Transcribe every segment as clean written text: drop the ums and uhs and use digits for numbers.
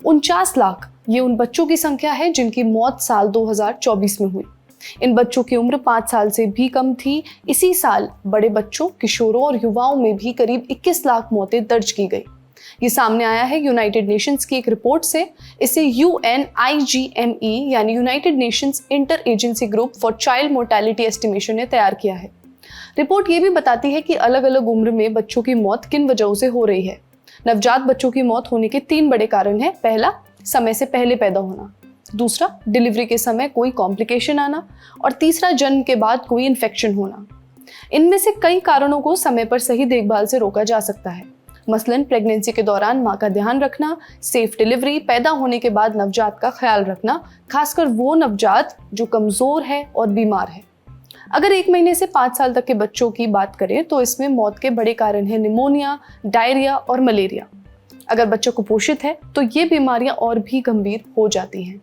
49 लाख ये उन बच्चों की संख्या है जिनकी मौत साल 2024 में हुई। इन बच्चों की उम्र 5 साल से भी कम थी। इसी साल बड़े बच्चों, किशोरों और युवाओं में भी करीब 21 लाख मौतें दर्ज की गई। ये सामने आया है यूनाइटेड नेशंस की एक रिपोर्ट से। इसे UNIGME यानी United Nations inter agency group for child mortality estimation ने तैयार किया है। रिपोर्ट ये भी बताती है कि अलग अलग उम्र में बच्चों की मौत किन वजहों से हो रही है। नवजात बच्चों की मौत होने के 3 बड़े कारण हैं। पहला, समय से पहले पैदा होना। दूसरा, डिलीवरी के समय कोई कॉम्प्लिकेशन आना। और तीसरा, जन्म के बाद कोई इन्फेक्शन होना। इनमें से कई कारणों को समय पर सही देखभाल से रोका जा सकता है। मसलन प्रेगनेंसी के दौरान माँ का ध्यान रखना, सेफ डिलीवरी, पैदा होने के बाद नवजात का ख्याल रखना, खासकर वो नवजात जो कमजोर है और बीमार है। अगर 1 महीने से 5 साल तक के बच्चों की बात करें तो इसमें मौत के बड़े कारण हैं निमोनिया, डायरिया और मलेरिया। अगर बच्चा कुपोषित है तो ये बीमारियां और भी गंभीर हो जाती हैं।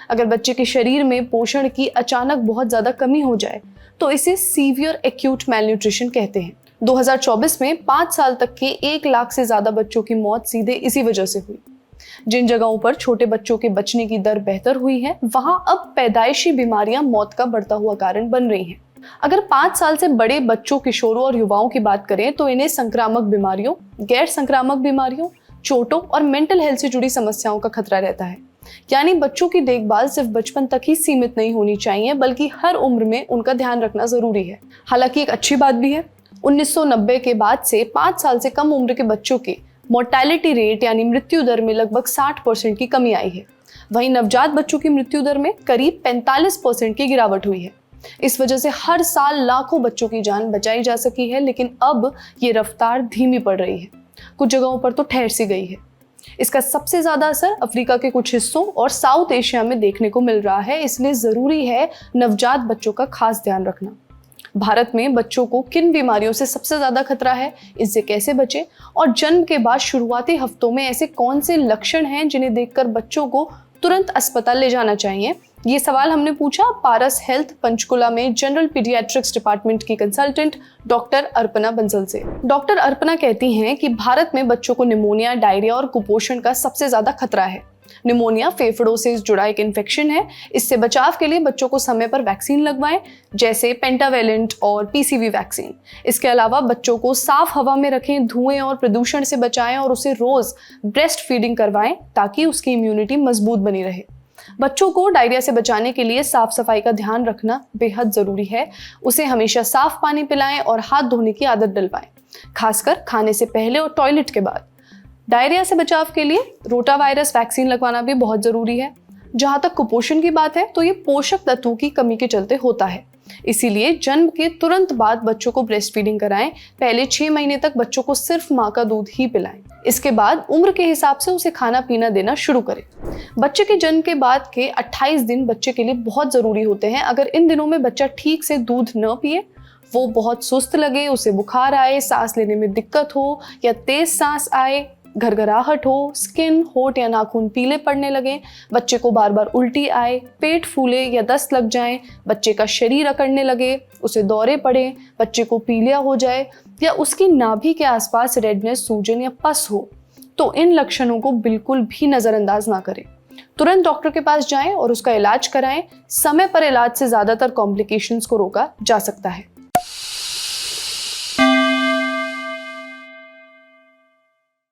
अगर बच्चे के शरीर में पोषण की अचानक बहुत ज़्यादा कमी हो जाए तो इसे सीवियर एक्यूट मैलन्यूट्रिशन कहते हैं। 2024 में 5 साल तक के 1 लाख से ज़्यादा बच्चों की मौत सीधे इसी वजह से हुई। जिन जगहों पर छोटे बच्चों के बचने की दर बेहतर हुई है, वहां अब पैदाइशी बीमारियां मौत का बढ़ता हुआ कारण बन रही हैं। अगर 5 साल से बड़े बच्चों, किशोरों और युवाओं की बात करें तो इन्हें संक्रामक बीमारियों, गैर संक्रामक बीमारियों, चोटों और मेंटल हेल्थ से जुड़ी समस्याओं का खतरा रहता है। यानी बच्चों की देखभाल सिर्फ बचपन तक ही सीमित नहीं होनी चाहिए, बल्कि हर उम्र में उनका ध्यान रखना जरूरी है। हालांकि एक अच्छी बात भी है, 1990 के बाद से 5 साल से कम उम्र के बच्चों के मोर्टेलिटी रेट यानी मृत्यु दर में लगभग 60% की कमी आई है। वहीं नवजात बच्चों की मृत्यु दर में करीब 45% की गिरावट हुई है। इस वजह से हर साल लाखों बच्चों की जान बचाई जा सकी है, लेकिन अब ये रफ्तार धीमी पड़ रही है। कुछ जगहों पर तो ठहर सी गई है। इसका सबसे ज्यादा असर अफ्रीका के कुछ हिस्सों और साउथ एशिया में देखने को मिल रहा है। इसलिए जरूरी है नवजात बच्चों का खास ध्यान रखना। भारत में बच्चों को किन बीमारियों से सबसे ज्यादा खतरा है, इनसे कैसे बचें और जन्म के बाद शुरुआती हफ्तों में ऐसे कौन से लक्षण हैं जिन्हें देखकर बच्चों को तुरंत अस्पताल ले जाना चाहिए, ये सवाल हमने पूछा पारस हेल्थ पंचकुला में जनरल पीडियाट्रिक्स डिपार्टमेंट की कंसल्टेंट डॉक्टर अर्पणा बंसल से। डॉक्टर अर्पणा कहती हैं कि भारत में बच्चों को निमोनिया, डायरिया और कुपोषण का सबसे ज्यादा खतरा है। निमोनिया फेफड़ों से जुड़ा एक इन्फेक्शन है। इससे बचाव के लिए बच्चों को समय पर वैक्सीन लगवाएं, जैसे पेंटावेलेंट और PCV वैक्सीन। इसके अलावा बच्चों को साफ हवा में रखें, धुएं और प्रदूषण से बचाएं और उसे रोज ब्रेस्ट फीडिंग करवाएं ताकि उसकी इम्यूनिटी मजबूत बनी रहे। बच्चों को डायरिया से बचाने के लिए साफ सफाई का ध्यान रखना बेहद जरूरी है। उसे हमेशा साफ पानी पिलाएं और हाथ धोने की आदत डलवाएं, खासकर खाने से पहले और टॉयलेट के बाद। डायरिया से बचाव के लिए रोटावायरस वैक्सीन लगवाना भी बहुत जरूरी है। जहां तक कुपोषण की बात है तो ये पोषक तत्वों की कमी के चलते होता है। इसीलिए जन्म के तुरंत बाद बच्चों को ब्रेस्ट फीडिंग कराएं। पहले 6 महीने तक बच्चों को सिर्फ माँ का दूध ही पिलाएं। इसके बाद उम्र के हिसाब से उसे खाना पीना देना शुरू करें। बच्चे के जन्म के बाद के 28 दिन बच्चे के लिए बहुत जरूरी होते हैं। अगर इन दिनों में बच्चा ठीक से दूध न पिए, वो बहुत सुस्त लगे, उसे बुखार आए, सांस लेने में दिक्कत हो या तेज सांस आए, घरघराहट हो, स्किन, होठ या नाखून पीले पड़ने लगे, बच्चे को बार बार उल्टी आए, पेट फूले या दस्त लग जाए, बच्चे का शरीर अकड़ने लगे, उसे दौरे पड़े, बच्चे को पीलिया हो जाए या उसकी नाभि के आसपास रेडनेस, सूजन या पस हो, तो इन लक्षणों को बिल्कुल भी नजरअंदाज ना करें। तुरंत डॉक्टर के पास जाएं और उसका इलाज कराएं। समय पर इलाज से ज्यादातर कॉम्प्लिकेशंस को रोका जा सकता है।